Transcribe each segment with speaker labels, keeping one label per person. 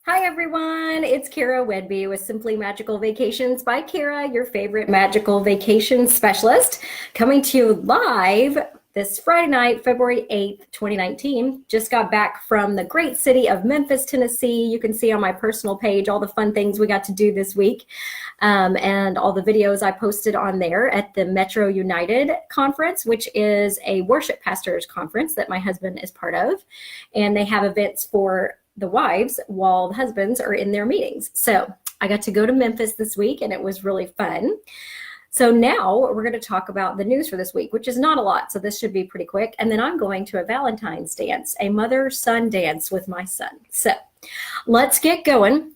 Speaker 1: Hi everyone, it's Cara Whedbee with Simply Magical Vacations by Cara, your favorite magical vacation specialist, coming to you live this Friday night, February 8th, 2019. Just got back from the great city of Memphis, Tennessee. You can see on my personal page all the fun things we got to do this week and all the videos I posted on there at the Metro United Conference, which is a worship pastors conference that my husband is part of. And they have events for the wives while the husbands are in their meetings. So I got to go to Memphis this week and it was really fun. So now we're going to talk about the news for this week, which is not a lot. So this should be pretty quick. And then I'm going to a Valentine's dance, a mother-son dance with my son. So let's get going.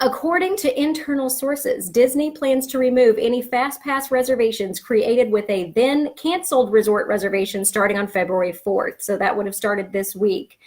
Speaker 1: According to internal sources, Disney plans to remove any FastPass reservations created with a then canceled resort reservation starting on February 4th. So that would have started this week.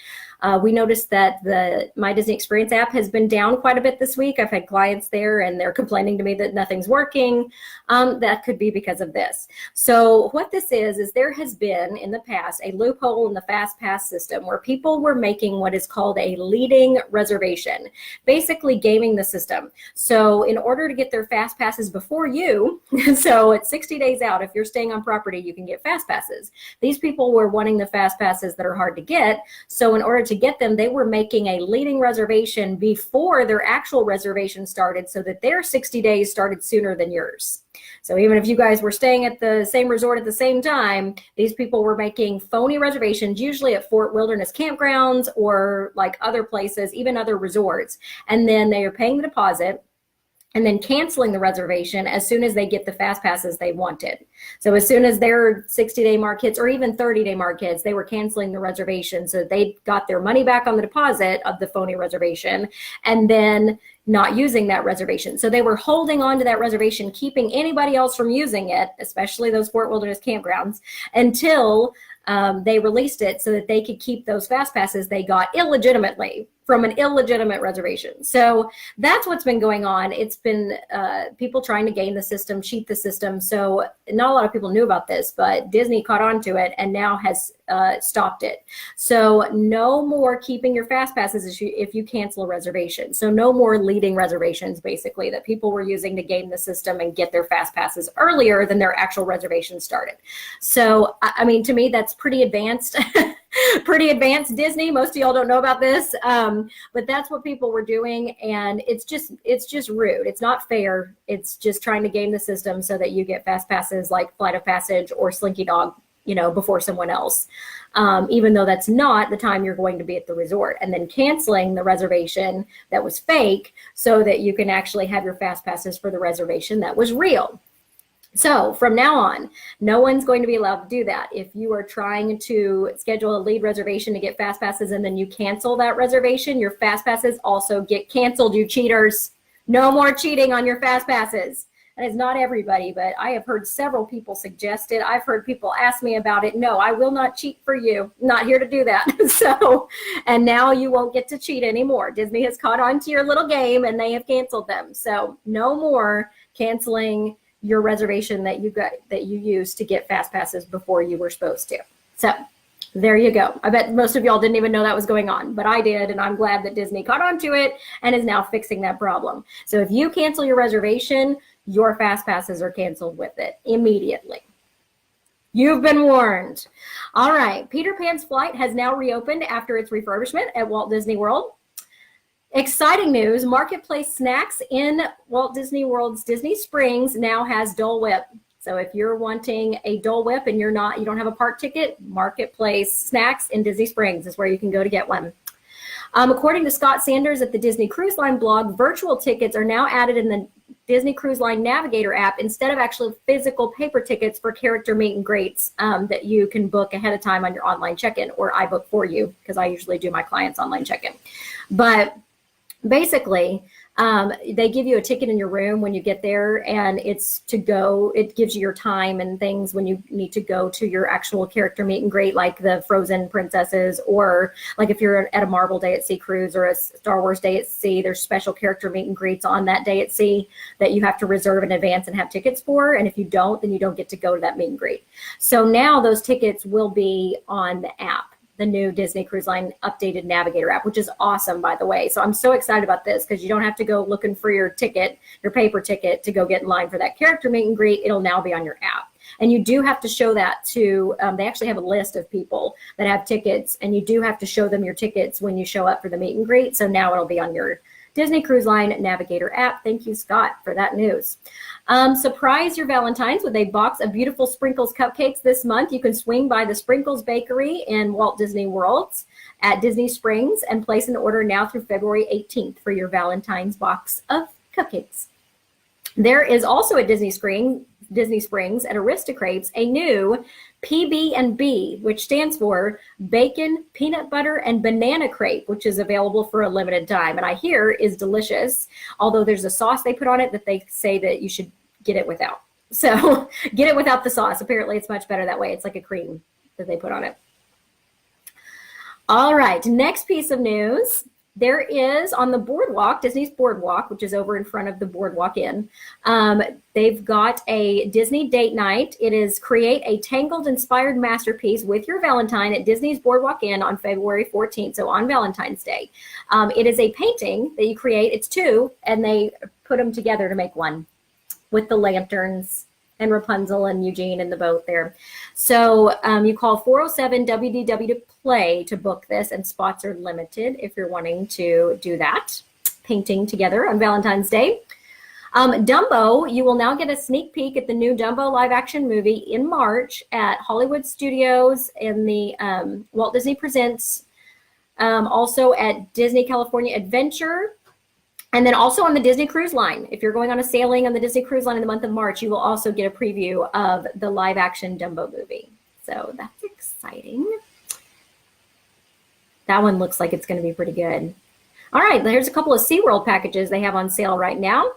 Speaker 1: We noticed that the My Disney Experience app has been down quite a bit this week. I've had clients there and they're complaining to me that nothing's working. That could be because of this. So what this is there has been in the past a loophole in the FastPass system where people were making what is called a leading reservation, basically gaming the system. So in order to get their fast passes before you, so it's 60 days out, if you're staying on property, you can get fast passes. These people were wanting the fast passes that are hard to get. So in order to get them, they were making a leading reservation before their actual reservation started so that their 60 days started sooner than yours. So even if you guys were staying at the same resort at the same time, these people were making phony reservations, usually at Fort Wilderness campgrounds or like other places, even other resorts. And then they are paying the deposit and then canceling the reservation as soon as they get the fast passes they wanted. So as soon as their 60-day mark hits or even 30-day mark hits, they were canceling the reservation. So they got their money back on the deposit of the phony reservation and then not using that reservation. So they were holding on to that reservation, keeping anybody else from using it, especially those Fort Wilderness campgrounds, until they released it so that they could keep those fast passes they got illegitimately from an illegitimate reservation. So that's what's been going on. It's been people trying to game the system, cheat the system. So not a lot of people knew about this, but Disney caught on to it and now has stopped it. So no more keeping your fast passes if you cancel a reservation. So no more leading reservations, basically, that people were using to game the system and get their fast passes earlier than their actual reservation started. So, I mean, to me, that's pretty advanced. Pretty advanced Disney. Most of y'all don't know about this, but that's what people were doing, and it's just rude. It's not fair. It's just trying to game the system so that you get fast passes like Flight of Passage or Slinky Dog, before someone else, even though that's not the time you're going to be at the resort, and then canceling the reservation that was fake so that you can actually have your fast passes for the reservation that was real. So from now on, no one's going to be allowed to do that. If you are trying to schedule a lead reservation to get fast passes and then you cancel that reservation, your fast passes also get canceled, you cheaters. No more cheating on your fast passes. And it's not everybody, but I have heard several people suggest it. I've heard people ask me about it. No, I will not cheat for you. I'm not here to do that. So, and now you won't get to cheat anymore. Disney has caught on to your little game and they have canceled them. So no more canceling your reservation that you used to get fast passes before you were supposed to. So there you go. I bet most of y'all didn't even know that was going on, but I did, and I'm glad that Disney caught on to it and is now fixing that problem. So if you cancel your reservation, your fast passes are canceled with it immediately. You've been warned. All right, Peter Pan's flight has now reopened after its refurbishment at Walt Disney World. Exciting news, Marketplace Snacks in Walt Disney World's Disney Springs now has Dole Whip. So if you're wanting a Dole Whip and you don't have a park ticket, Marketplace Snacks in Disney Springs is where you can go to get one. According to Scott Sanders at the Disney Cruise Line blog, virtual tickets are now added in the Disney Cruise Line Navigator app instead of actual physical paper tickets for character meet and greets that you can book ahead of time on your online check-in, or I book for you because I usually do my clients' online check-in. But basically, they give you a ticket in your room when you get there, and it's to go. It gives you your time and things when you need to go to your actual character meet and greet, like the Frozen princesses, or like if you're at a Marvel Day at Sea cruise or a Star Wars Day at Sea, there's special character meet and greets on that day at sea that you have to reserve in advance and have tickets for. And if you don't, then you don't get to go to that meet and greet. So now those tickets will be on the app. the new Disney Cruise Line updated Navigator app, which is awesome, by the way. So I'm so excited about this because you don't have to go looking for your ticket, your paper ticket, to go get in line for that character meet and greet. It'll now be on your app. And you do have to show that to, they actually have a list of people that have tickets, and you do have to show them your tickets when you show up for the meet and greet. So now it'll be on your Disney Cruise Line Navigator app. Thank you, Scott, for that news. Surprise your Valentines with a box of beautiful Sprinkles cupcakes this month. You can swing by the Sprinkles Bakery in Walt Disney World at Disney Springs and place an order now through February 18th for your Valentine's box of cupcakes. There is also at Disney Springs at Aristocrates a new PB&B, which stands for Bacon, Peanut Butter, and Banana Crepe, which is available for a limited time. And I hear is delicious, although there's a sauce they put on it that they say that you should get it without. So get it without the sauce. Apparently it's much better that way. It's like a cream that they put on it. All right, next piece of news. There is on the boardwalk, Disney's boardwalk, which is over in front of the Boardwalk Inn. They've got a Disney date night. It is create a Tangled inspired masterpiece with your Valentine at Disney's Boardwalk Inn on February 14th, so on Valentine's Day. It is a painting that you create. It's two, and they put them together to make one with the lanterns and Rapunzel and Eugene in the boat there. So you call 407 WDW to play to book this, and spots are limited if you're wanting to do that painting together on Valentine's Day. Dumbo, you will now get a sneak peek at the new Dumbo live action movie in March at Hollywood Studios in the Walt Disney Presents, also at Disney California Adventure. And then also on the Disney Cruise Line. If you're going on a sailing on the Disney Cruise Line in the month of March, you will also get a preview of the live action Dumbo movie. So that's exciting. That one looks like it's going to be pretty good. All right, here's a couple of SeaWorld packages they have on sale right now.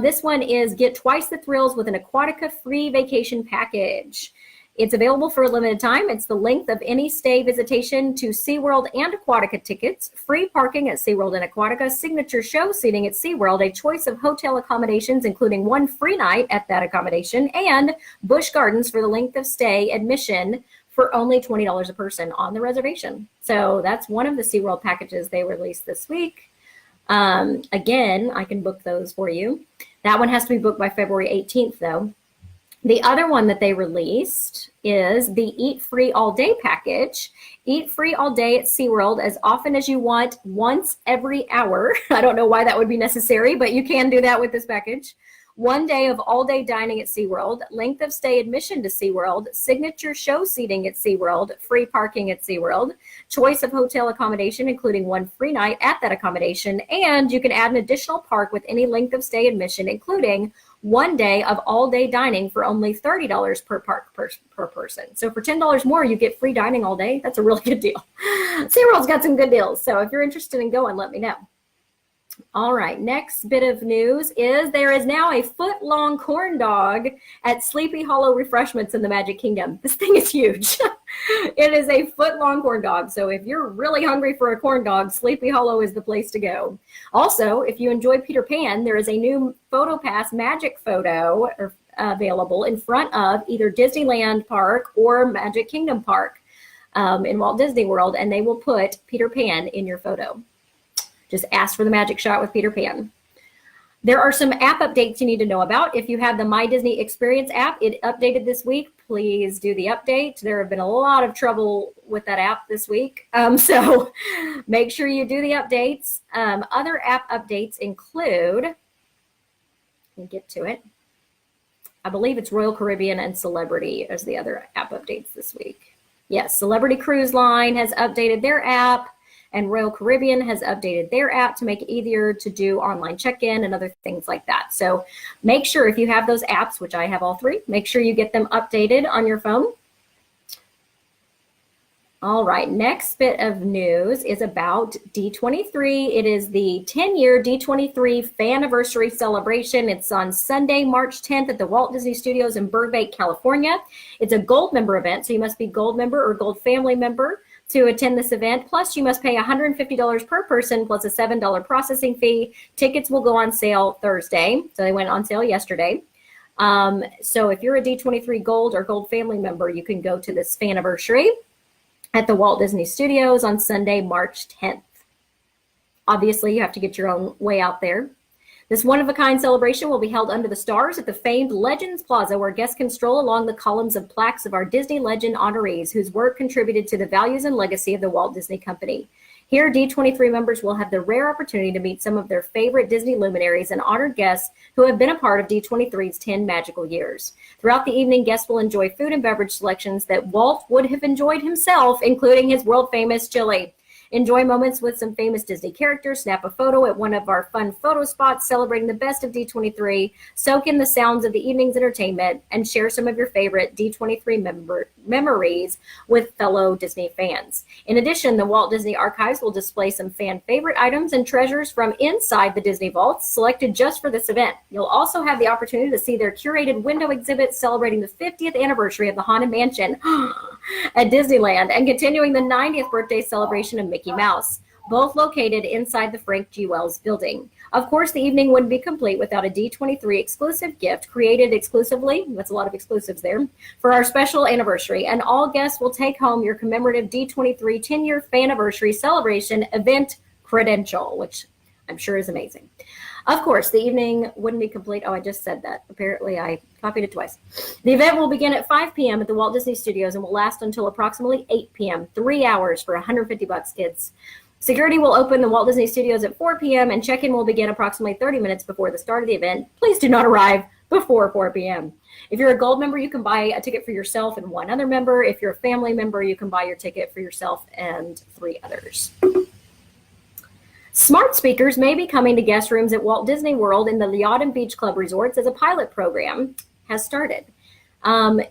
Speaker 1: This one is get twice the thrills with an Aquatica free vacation package. It's available for a limited time. It's the length of any stay visitation to SeaWorld and Aquatica tickets, free parking at SeaWorld and Aquatica, signature show seating at SeaWorld, a choice of hotel accommodations, including one free night at that accommodation, and Busch Gardens for the length of stay admission for only $20 a person on the reservation. So that's one of the SeaWorld packages they released this week. Again, I can book those for you. That one has to be booked by February 18th, though. The other one that they released is the Eat Free All Day package. Eat free all day at SeaWorld as often as you want, once every hour. I don't know why that would be necessary, but you can do that with this package. 1 day of all-day dining at SeaWorld, length of stay admission to SeaWorld, signature show seating at SeaWorld, free parking at SeaWorld, choice of hotel accommodation, including one free night at that accommodation, and you can add an additional park with any length of stay admission, including 1 day of all-day dining for only $30 per park per person. So for $10 more, you get free dining all day. That's a really good deal. SeaWorld's got some good deals. So if you're interested in going, let me know. All right, next bit of news is there is now a foot-long corn dog at Sleepy Hollow Refreshments in the Magic Kingdom. This thing is huge. It is a foot-long corn dog. So if you're really hungry for a corn dog, Sleepy Hollow is the place to go. Also, if you enjoy Peter Pan, there is a new PhotoPass Magic Photo available in front of either Disneyland Park or Magic Kingdom Park in Walt Disney World, and they will put Peter Pan in your photo. Just ask for the magic shot with Peter Pan. There are some app updates you need to know about. If you have the My Disney Experience app, it updated this week. Please do the update. There have been a lot of trouble with that app this week. So make sure you do the updates. Other app updates include, let me get to it. I believe it's Royal Caribbean and Celebrity as the other app updates this week. Yes, Celebrity Cruise Line has updated their app, and Royal Caribbean has updated their app to make it easier to do online check-in and other things like that. So make sure if you have those apps, which I have all three, make sure you get them updated on your phone. All right, next bit of news is about D23. It is the 10-year D23 Faniversary celebration. It's on Sunday, March 10th at the Walt Disney Studios in Burbank, California. It's a gold member event, so you must be gold member or gold family member to attend this event. Plus, you must pay $150 per person plus a $7 processing fee. Tickets will go on sale Thursday. So they went on sale yesterday. So if you're a D23 Gold or Gold family member, you can go to this Faniversary. at the Walt Disney Studios on Sunday, March 10th. Obviously, you have to get your own way out there. This one-of-a-kind celebration will be held under the stars at the famed Legends Plaza, where guests can stroll along the columns of plaques of our Disney legend honorees whose work contributed to the values and legacy of the Walt Disney Company. Here, D23 members will have the rare opportunity to meet some of their favorite Disney luminaries and honored guests who have been a part of D23's 10 magical years. Throughout the evening, guests will enjoy food and beverage selections that Walt would have enjoyed himself, including his world-famous chili. Enjoy moments with some famous Disney characters, snap a photo at one of our fun photo spots celebrating the best of D23, soak in the sounds of the evening's entertainment, and share some of your favorite D23 memories with fellow Disney fans. In addition, the Walt Disney Archives will display some fan favorite items and treasures from inside the Disney vaults selected just for this event. You'll also have the opportunity to see their curated window exhibit celebrating the 50th anniversary of the Haunted Mansion at Disneyland and continuing the 90th birthday celebration of Mickey Mouse, both located inside the Frank G. Wells building. Of course, the evening wouldn't be complete without a D23 exclusive gift created exclusively, that's a lot of exclusives there, for our special anniversary. And all guests will take home your commemorative D23 10-year Faniversary celebration event credential, which I'm sure is amazing. Of course, the evening wouldn't be complete. Oh, I just said that. Apparently, I copied it twice. The event will begin at 5 p.m. at the Walt Disney Studios and will last until approximately 8 p.m., 3 hours for $150, kids. Security will open the Walt Disney Studios at 4 p.m. and check-in will begin approximately 30 minutes before the start of the event. Please do not arrive before 4 p.m. If you're a gold member, you can buy a ticket for yourself and one other member. If you're a family member, you can buy your ticket for yourself and 3 others. Smart speakers may be coming to guest rooms at Walt Disney World in the Yacht and Beach Club resorts as a pilot program has started.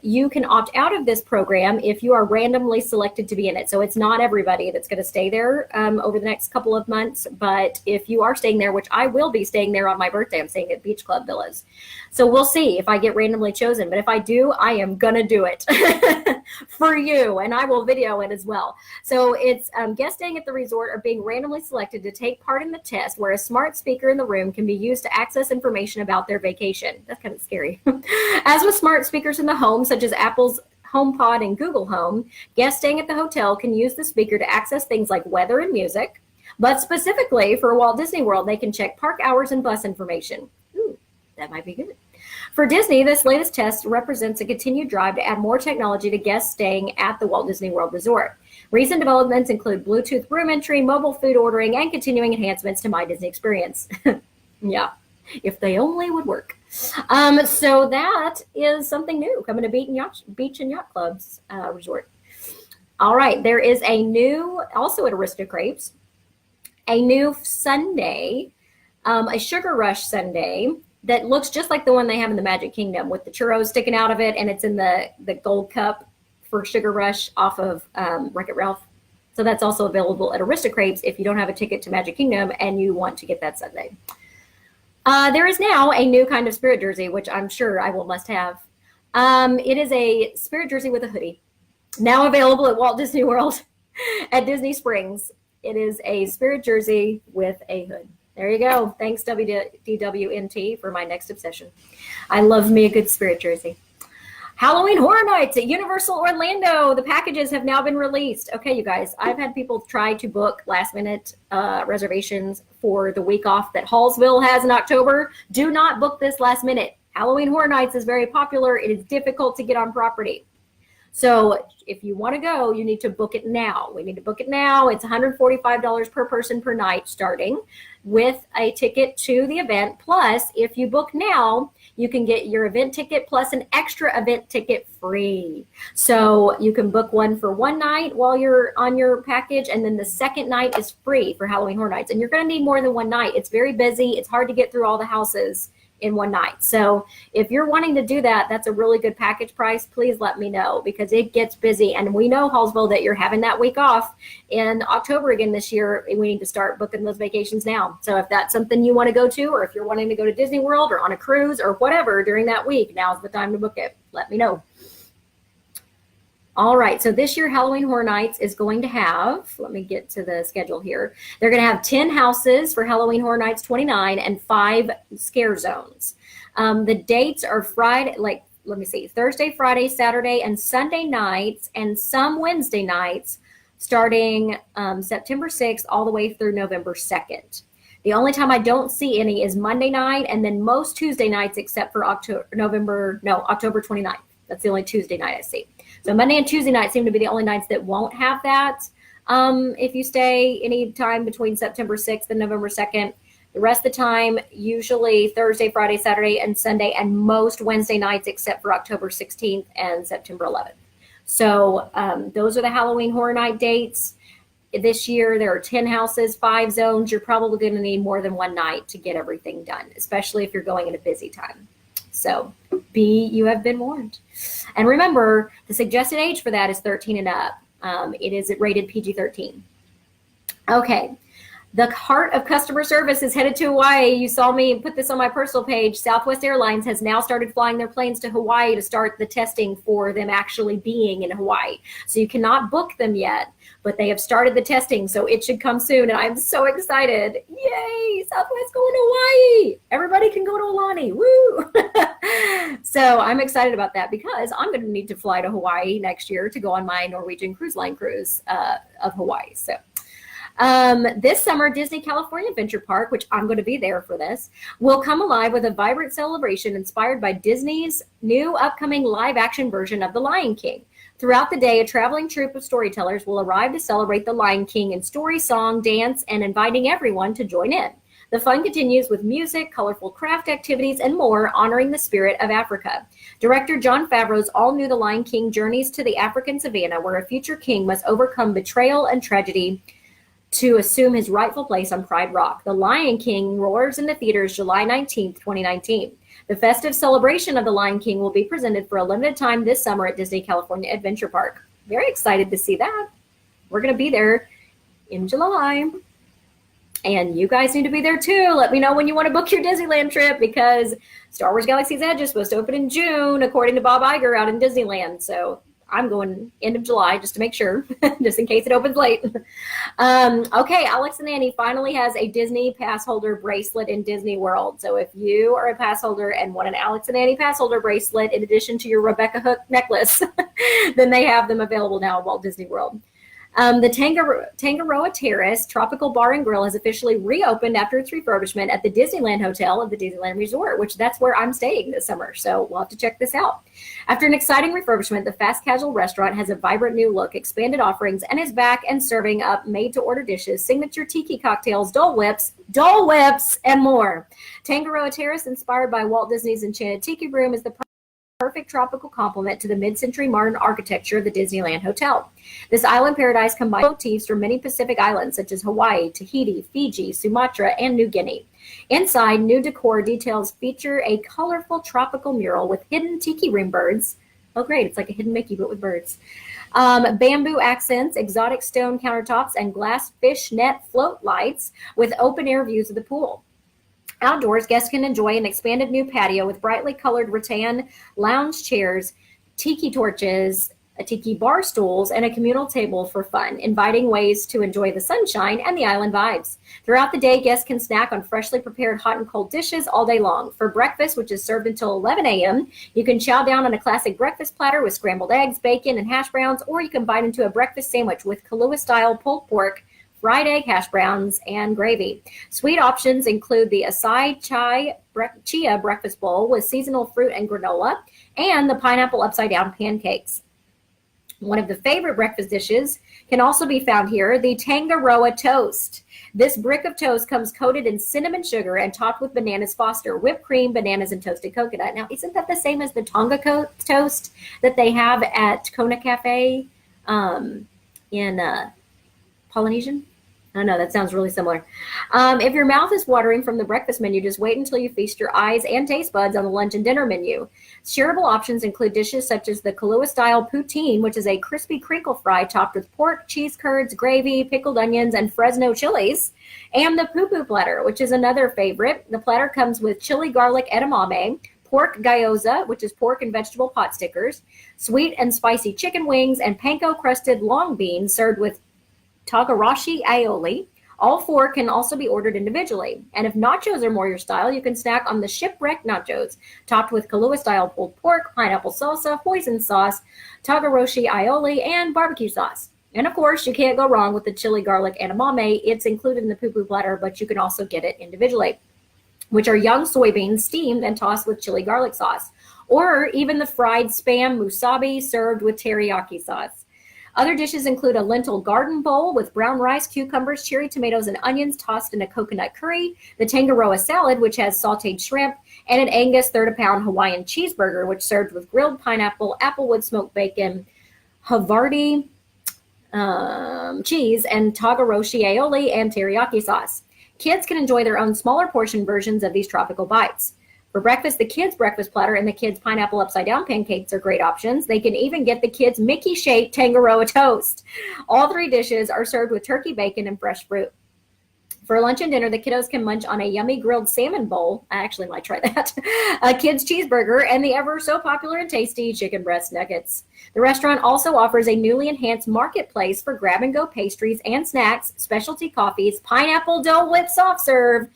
Speaker 1: You can opt out of this program if you are randomly selected to be in it. So it's not everybody that's going to stay there over the next couple of months. But if you are staying there, which I will be staying there on my birthday, I'm staying at Beach Club Villas. So we'll see if I get randomly chosen. But if I do, I am going to do it for you. And I will video it as well. So it's guests staying at the resort are being randomly selected to take part in the test where a smart speaker in the room can be used to access information about their vacation. That's kind of scary. As with smart speakers in the home, such as Apple's HomePod and Google Home, guests staying at the hotel can use the speaker to access things like weather and music. But specifically for Walt Disney World, they can check park hours and bus information. Ooh, that might be good. For Disney, this latest test represents a continued drive to add more technology to guests staying at the Walt Disney World Resort. Recent developments include Bluetooth room entry, mobile food ordering, and continuing enhancements to My Disney Experience. Yeah, if they only would work. So that is something new coming to Beach and Yacht Club's resort. All right, there is a new, also at Aristocrapes, a new sundae, a Sugar Rush sundae that looks just like the one they have in the Magic Kingdom with the churros sticking out of it, and it's in the gold cup for Sugar Rush off of Wreck-It Ralph. So that's also available at Aristocrapes if you don't have a ticket to Magic Kingdom and you want to get that sundae. There is now a new kind of spirit jersey, which I'm sure I will must have. It is a spirit jersey with a hoodie, now available at Walt Disney World at Disney Springs. It is a spirit jersey with a hood. There you go. Thanks, WDW for my next obsession. I love me a good spirit jersey. Halloween Horror Nights at Universal Orlando. The packages have now been released. Okay, you guys, I've had people try to book last-minute reservations for the week off that Hallsville has in October. Do not book this last minute. Halloween Horror Nights is very popular. It is difficult to get on property. So if you want to go, you need to book it now. We need to book it now. It's $145 per person per night starting with a ticket to the event. Plus, if you book now, you can get your event ticket plus an extra event ticket free. So you can book one for one night while you're on your package, and then the second night is free for Halloween Horror Nights. And you're going to need more than one night. It's very busy. It's hard to get through all the houses in one night. So if you're wanting to do that, that's a really good package price. Please let me know because it gets busy. And we know, Hallsville, that you're having that week off in October again this year. We need to start booking those vacations now. So if that's something you want to go to, or if you're wanting to go to Disney World or on a cruise or whatever during that week, now's the time to book it. Let me know. All right, so this year Halloween Horror Nights is going to have, let me get to the schedule here. They're going to have 10 houses for Halloween Horror Nights 29 and 5 scare zones. The dates are Friday, let me see, Thursday, Friday, Saturday, and Sunday nights, and some Wednesday nights, starting September 6th all the way through November 2nd. The only time I don't see any is Monday night, and then most Tuesday nights except for October 29th. That's the only Tuesday night I see. So Monday and Tuesday night seem to be the only nights that won't have that. If you stay any time between September 6th and November 2nd, the rest of the time, usually Thursday, Friday, Saturday, and Sunday, and most Wednesday nights except for October 16th and September 11th. So those are the Halloween Horror Night dates. This year, there are 10 houses, 5 zones. You're probably going to need more than one night to get everything done, especially if you're going at a busy time. So you have been warned. And remember, the suggested age for that is 13 and up. It is rated PG-13. Okay. The heart of customer service is headed to Hawaii. You saw me put this on my personal page. Southwest Airlines has now started flying their planes to Hawaii to start the testing for them actually being in Hawaii. So you cannot book them yet, but they have started the testing, so it should come soon, and I'm so excited. Yay, Southwest going to Hawaii. Everybody can go to Aulani, woo. So I'm excited about that because I'm going to need to fly to Hawaii next year to go on my Norwegian Cruise Line cruise of Hawaii. So this summer, Disney California Adventure Park, which I'm going to be there for this, will come alive with a vibrant celebration inspired by Disney's new upcoming live-action version of The Lion King. Throughout the day, a traveling troupe of storytellers will arrive to celebrate The Lion King in story, song, dance, and inviting everyone to join in. The fun continues with music, colorful craft activities, and more, honoring the spirit of Africa. Director Jon Favreau's all-new The Lion King journeys to the African savannah, where a future king must overcome betrayal and tragedy to assume his rightful place on Pride Rock. The Lion King roars into theaters July 19th, 2019. The festive celebration of The Lion King will be presented for a limited time this summer at Disney California Adventure Park. Very excited to see that. We're going to be there in July. And you guys need to be there too. Let me know when you want to book your Disneyland trip, because Star Wars Galaxy's Edge is supposed to open in June, according to Bob Iger out in Disneyland. So I'm going end of July just to make sure, just in case it opens late. Okay, Alex and Annie finally has a Disney pass holder bracelet in Disney World. So if you are a pass holder and want an Alex and Annie pass holder bracelet in addition to your Rebecca Hook necklace, then they have them available now at Walt Disney World. The Tangaroa Terrace Tropical Bar and Grill has officially reopened after its refurbishment at the Disneyland Hotel of the Disneyland Resort, which that's where I'm staying this summer. So we'll have to check this out. After an exciting refurbishment, the fast casual restaurant has a vibrant new look, expanded offerings, and is back and serving up made-to-order dishes, signature tiki cocktails, Dole Whips, and more. Tangaroa Terrace, inspired by Walt Disney's Enchanted Tiki Room, is the perfect tropical complement to the mid-century modern architecture of the Disneyland Hotel. This island paradise combines motifs from many Pacific islands such as Hawaii, Tahiti, Fiji, Sumatra, and New Guinea. Inside, new decor details feature a colorful tropical mural with hidden tiki ring birds. Oh, great. It's like a hidden Mickey, but with birds. Bamboo accents, exotic stone countertops, and glass fish net float lights with open-air views of the pool. Outdoors, guests can enjoy an expanded new patio with brightly colored rattan lounge chairs, tiki torches, a tiki bar stools, and a communal table for fun, inviting ways to enjoy the sunshine and the island vibes. Throughout the day, guests can snack on freshly prepared hot and cold dishes all day long. For breakfast, which is served until 11 a.m., you can chow down on a classic breakfast platter with scrambled eggs, bacon, and hash browns, or you can bite into a breakfast sandwich with Kahlua-style pulled pork, fried egg hash browns, and gravy. Sweet options include the acai chia breakfast bowl with seasonal fruit and granola, and the pineapple upside-down pancakes. One of the favorite breakfast dishes can also be found here, the Tangaroa toast. This brick of toast comes coated in cinnamon sugar and topped with bananas Foster, whipped cream, bananas, and toasted coconut. Now, isn't that the same as the Tonga toast that they have at Kona Cafe in Polynesian? I don't know, that sounds really similar. If your mouth is watering from the breakfast menu, just wait until you feast your eyes and taste buds on the lunch and dinner menu. Shareable options include dishes such as the Kahlua-style poutine, which is a crispy crinkle fry topped with pork, cheese curds, gravy, pickled onions, and Fresno chilies, and the poo-poo platter, which is another favorite. The platter comes with chili garlic edamame, pork gyoza, which is pork and vegetable pot stickers, sweet and spicy chicken wings, and panko-crusted long beans served with togarashi aioli. All four can also be ordered individually. And if nachos are more your style, you can snack on the shipwreck nachos, topped with Kahlua-style pulled pork, pineapple salsa, hoisin sauce, togarashi aioli, and barbecue sauce. And of course, you can't go wrong with the chili garlic edamame. It's included in the poo-poo platter, but you can also get it individually, which are young soybeans steamed and tossed with chili garlic sauce, or even the fried spam musabi served with teriyaki sauce. Other dishes include a lentil garden bowl with brown rice, cucumbers, cherry tomatoes, and onions tossed in a coconut curry, the tangaroa salad, which has sauteed shrimp, and an Angus third-of-pound Hawaiian cheeseburger, which served with grilled pineapple, applewood smoked bacon, Havarti cheese, and togarashi aioli and teriyaki sauce. Kids can enjoy their own smaller portion versions of these tropical bites. For breakfast, the kids' breakfast platter and the kids' pineapple upside-down pancakes are great options. They can even get the kids' Mickey-shaped Tangaroa toast. All three dishes are served with turkey bacon and fresh fruit. For lunch and dinner, the kiddos can munch on a yummy grilled salmon bowl. I actually might try that. A kid's cheeseburger and the ever so popular and tasty chicken breast nuggets. The restaurant also offers a newly enhanced marketplace for grab-and-go pastries and snacks, specialty coffees, pineapple Dole Whip soft serve,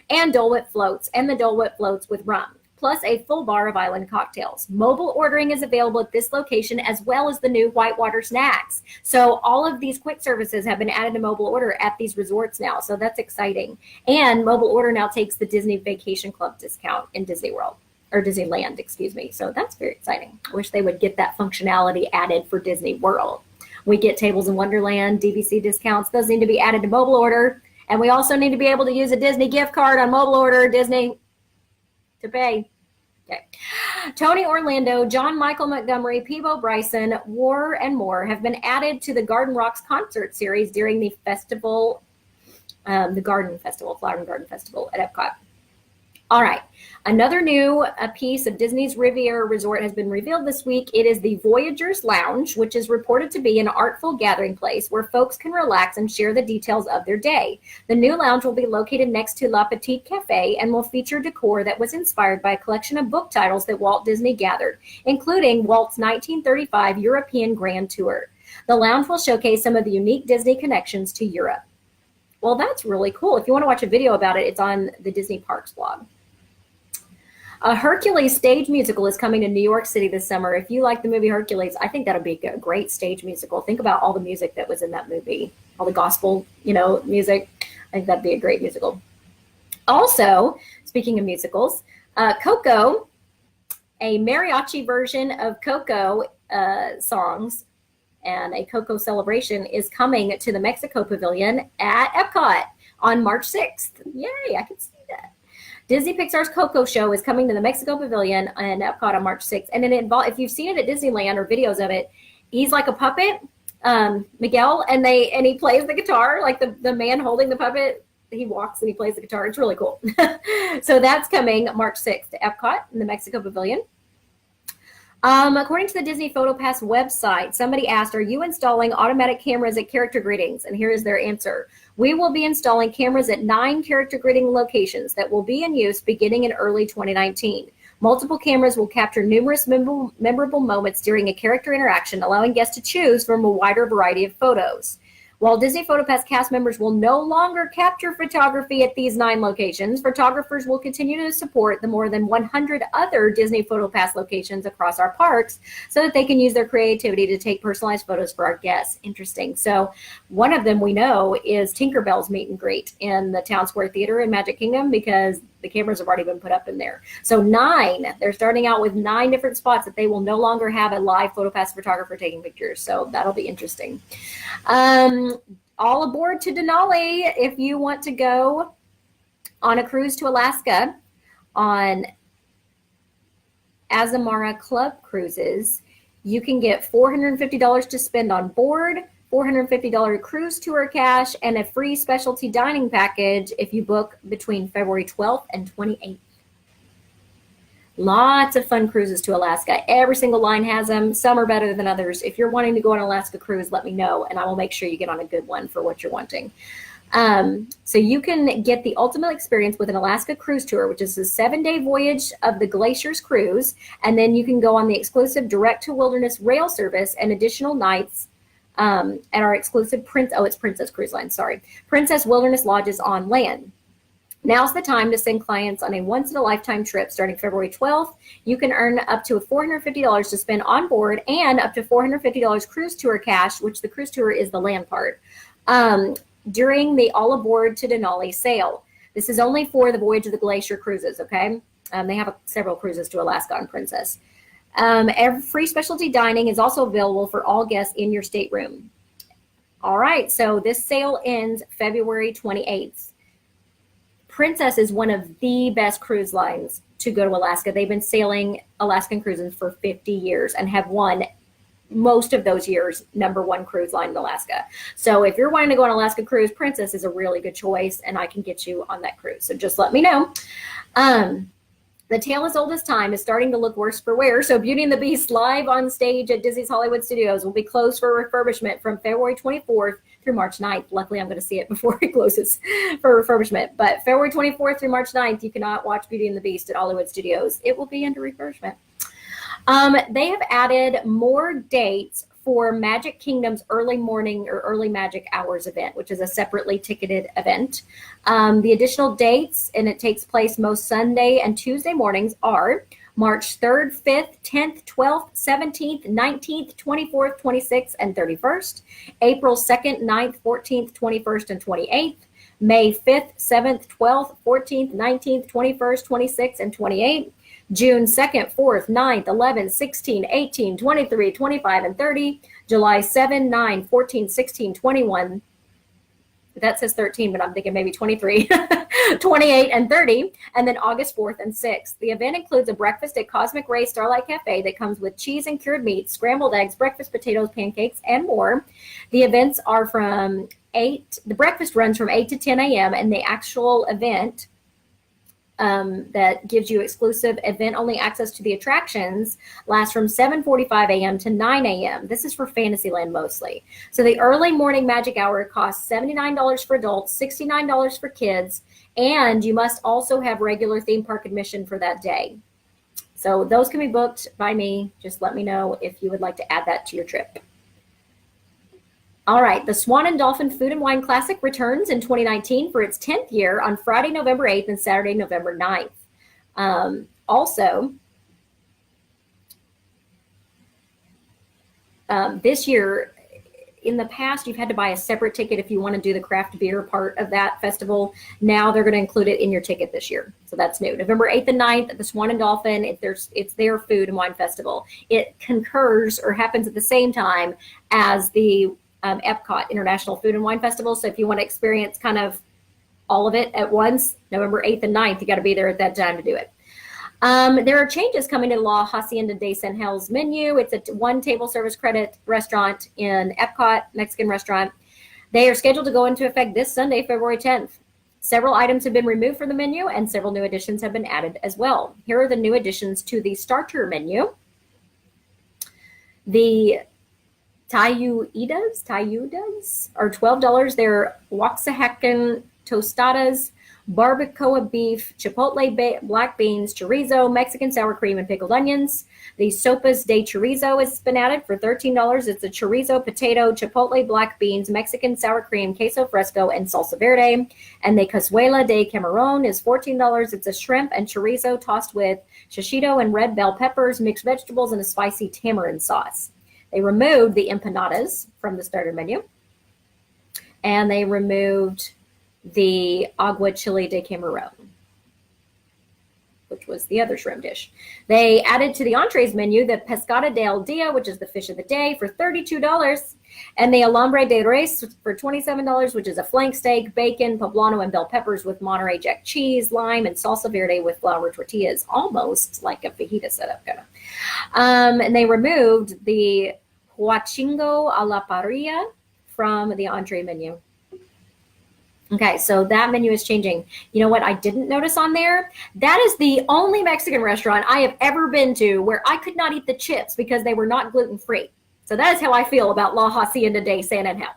Speaker 1: and Dole Whip floats, and the Dole Whip floats with rum, plus a full bar of island cocktails. Mobile ordering is available at this location, as well as the new whitewater snacks. So all of these quick services have been added to mobile order at these resorts now, so that's exciting. And mobile order now takes the Disney Vacation Club discount in Disney World, or Disneyland, excuse me. So that's very exciting. I wish they would get that functionality added for Disney World. We get Tables in Wonderland, DVC discounts. Those need to be added to mobile order. And we also need to be able to use a Disney gift card on mobile order, Disney, to pay. Okay. Tony Orlando, John Michael Montgomery, Peebo Bryson, War, and more have been added to the Garden Rocks concert series during the festival, the Garden Festival, Flower and Garden Festival at Epcot. All right. Another new piece of Disney's Riviera Resort has been revealed this week. It is the Voyagers Lounge, which is reported to be an artful gathering place where folks can relax and share the details of their day. The new lounge will be located next to La Petite Cafe and will feature decor that was inspired by a collection of book titles that Walt Disney gathered, including Walt's 1935 European Grand Tour. The lounge will showcase some of the unique Disney connections to Europe. Well, that's really cool. If you want to watch a video about it, it's on the Disney Parks blog. A Hercules stage musical is coming to New York City this summer. If you like the movie Hercules, I think that'll be a great stage musical. Think about all the music that was in that movie, all the gospel, music. I think that'd be a great musical. Also, speaking of musicals, Coco, a mariachi version of Coco songs and a Coco celebration is coming to the Mexico Pavilion at Epcot on March 6th. Yay, I can see that. Disney Pixar's Coco show is coming to the Mexico Pavilion and Epcot on March 6th. And then if you've seen it at Disneyland or videos of it, he's like a puppet, Miguel, and he plays the guitar, like the man holding the puppet. He walks and he plays the guitar. It's really cool. So that's coming March 6th to Epcot in the Mexico Pavilion. According to the Disney PhotoPass website, somebody asked, are you installing automatic cameras at character greetings? And here is their answer. We will be installing cameras at 9 character greeting locations that will be in use beginning in early 2019. Multiple cameras will capture numerous memorable moments during a character interaction, allowing guests to choose from a wider variety of photos. While Disney PhotoPass cast members will no longer capture photography at these 9 locations, photographers will continue to support the more than 100 other Disney PhotoPass locations across our parks so that they can use their creativity to take personalized photos for our guests. Interesting. So one of them we know is Tinkerbell's meet and greet in the Town Square Theater in Magic Kingdom because the cameras have already been put up in there. So 9, they're starting out with 9 different spots that they will no longer have a live PhotoPass photographer taking pictures. So that'll be interesting. All aboard to Denali if you want to go on a cruise to Alaska on Azamara Club Cruises. You can get $450 to spend on board, $450 cruise tour cash, and a free specialty dining package if you book between February 12th and 28th. Lots of fun cruises to Alaska. Every single line has them. Some are better than others. If you're wanting to go on an Alaska cruise, let me know, and I will make sure you get on a good one for what you're wanting. So you can get the ultimate experience with an Alaska cruise tour, which is a 7-day voyage of the Glaciers cruise, and then you can go on the exclusive direct-to-wilderness rail service and additional nights at our exclusive Princess Cruise Line, Princess Wilderness Lodges on land. Now's the time to send clients on a once-in-a-lifetime trip starting February 12th. You can earn up to $450 to spend on board and up to $450 cruise tour cash, which the cruise tour is the land part, during the All Aboard to Denali sale. This is only for the Voyage of the Glacier cruises, okay? They have several cruises to Alaska on Princess. Every free specialty dining is also available for all guests in your stateroom. All right, so this sale ends February 28th. Princess is one of the best cruise lines to go to Alaska. They've been sailing Alaskan cruises for 50 years and have won most of those years #1 cruise line in Alaska. So if you're wanting to go on an Alaska cruise, Princess is a really good choice, and I can get you on that cruise. So just let me know. The tale as old as time is starting to look worse for wear. So Beauty and the Beast live on stage at Disney's Hollywood Studios will be closed for refurbishment from February 24th through March 9th. Luckily, I'm going to see it before it closes for refurbishment. But February 24th through March 9th, you cannot watch Beauty and the Beast at Hollywood Studios. It will be under refurbishment. They have added more dates for Magic Kingdom's early morning or early magic hours event, which is a separately ticketed event. The additional dates, and it takes place most Sunday and Tuesday mornings, are March 3rd, 5th, 10th, 12th, 17th, 19th, 24th, 26th, and 31st, April 2nd, 9th, 14th, 21st, and 28th, May 5th, 7th, 12th, 14th, 19th, 21st, 26th, and 28th, June 2nd, 4th, 9th, 11th, 16, 18, 23, 25, and 30, July 7, 9, 14, 16, 21. That says 13, but I'm thinking maybe 23, 28, and 30, and then August 4th and 6th. The event includes a breakfast at Cosmic Ray Starlight Cafe that comes with cheese and cured meats, scrambled eggs, breakfast potatoes, pancakes, and more. The events are from 8, the breakfast runs from 8 to 10 a.m., and the actual event that gives you exclusive event-only access to the attractions lasts from 7:45 a.m. to 9 a.m. This is for Fantasyland mostly. So the early morning magic hour costs $79 for adults, $69 for kids, and you must also have regular theme park admission for that day. So those can be booked by me. Just let me know if you would like to add that to your trip. All right, the Swan and Dolphin Food and Wine Classic returns in 2019 for its 10th year on Friday, November 8th and Saturday, November 9th. This year, in the past, you've had to buy a separate ticket if you want to do the craft beer part of that festival. Now they're going to include it in your ticket this year. So that's new. November 8th and 9th at the Swan and Dolphin, it's their food and wine festival. It concurs or happens at the same time as the Epcot International Food and Wine Festival. So if you want to experience kind of all of it at once, November 8th and 9th, you got to be there at that time to do it. There are changes coming to La Hacienda de San Angel's menu. It's a one table service credit restaurant in Epcot, Mexican restaurant. They are scheduled to go into effect this Sunday, February 10th. Several items have been removed from the menu and several new additions have been added as well. Here are the new additions to the starter menu. The Tayudas are $12. They're Waxahachie tostadas, barbacoa beef, chipotle black beans, chorizo, Mexican sour cream, and pickled onions. The sopas de chorizo has been added for $13. It's a chorizo, potato, chipotle black beans, Mexican sour cream, queso fresco, and salsa verde. And the cazuela de camarón is $14. It's a shrimp and chorizo tossed with shishito and red bell peppers, mixed vegetables, and a spicy tamarind sauce. They removed the empanadas from the starter menu, and they removed the agua chile de camarón, which was the other shrimp dish. They added to the entrees menu the pescada del dia, which is the fish of the day, for $32, and the alambre de res for $27, which is a flank steak, bacon, poblano, and bell peppers with Monterey Jack cheese, lime, and salsa verde with flour tortillas, almost like a fajita setup kind of. And they removed the huachingo a la parrilla from the entree menu. Okay, so that menu is changing. You know what I didn't notice on there? That is the only Mexican restaurant I have ever been to where I could not eat the chips because they were not gluten-free. So that is how I feel about La Hacienda de San Angel.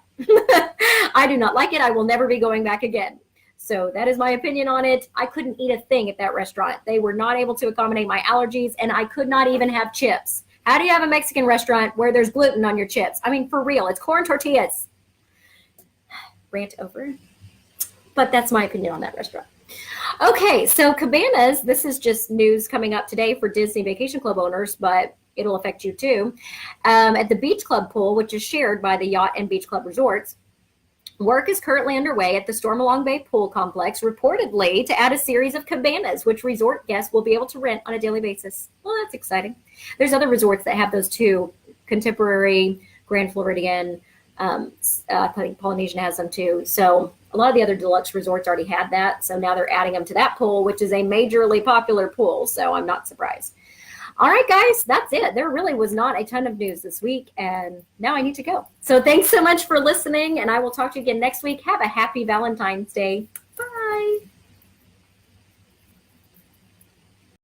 Speaker 1: I do not like it. I will never be going back again. So that is my opinion on it. I couldn't eat a thing at that restaurant. They were not able to accommodate my allergies, and I could not even have chips. How do you have a Mexican restaurant where there's gluten on your chips? I mean, for real, it's corn tortillas. Rant over. But that's my opinion on that restaurant. Okay, so Cabanas, this is just news coming up today for Disney Vacation Club owners, but it'll affect you too. At the Beach Club pool, which is shared by the Yacht and Beach Club resorts, work is currently underway at the Stormalong Bay Pool Complex, reportedly to add a series of cabanas, which resort guests will be able to rent on a daily basis. Well, that's exciting. There's other resorts that have those too. Contemporary, Grand Floridian, I think Polynesian has them too. So a lot of the other deluxe resorts already had that. So now they're adding them to that pool, which is a majorly popular pool. So I'm not surprised. All right, guys, that's it. There really was not a ton of news this week, and now I need to go. So thanks so much for listening, and I will talk to you again next week. Have a happy Valentine's Day.